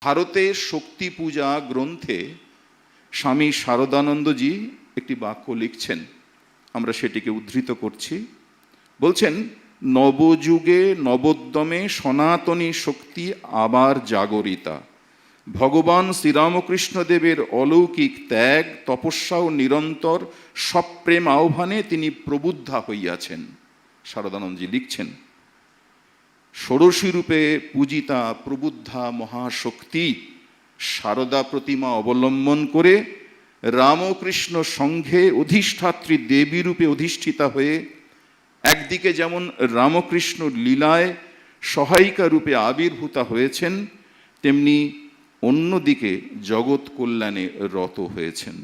ভারতের শক্তি পূজা গ্রন্থে স্বামী শারদানন্দজি একটি বাক্য লিখছেন, আমরা সেটিকে উদ্ধৃত করছি। বলছেন, নবযুগে নবোদ্যমে সনাতনী শক্তি আবার জাগরিতা। ভগবান শ্রীরামকৃষ্ণদেবের অলৌকিক ত্যাগ, তপস্যা ও নিরন্তর সপ্রেম আহ্বানে তিনি প্রবুদ্ধা হইয়াছেন। শারদানন্দজি লিখছেন, ষোড়শী রূপে পূজিতা প্রবুদ্ধা মহাশক্তি শারদা প্রতিমা অবলম্বন করে রামকৃষ্ণ সংঘে অধিষ্ঠাত্রী দেবী রূপে অধিষ্ঠিতা হয়ে একদিকে যেমন রামকৃষ্ণ লীলায় সহায়িকা রূপে আবির্ভূতা হয়েছেন, তেমনি অন্যদিকে জগৎ কল্যাণে রত হয়েছেন।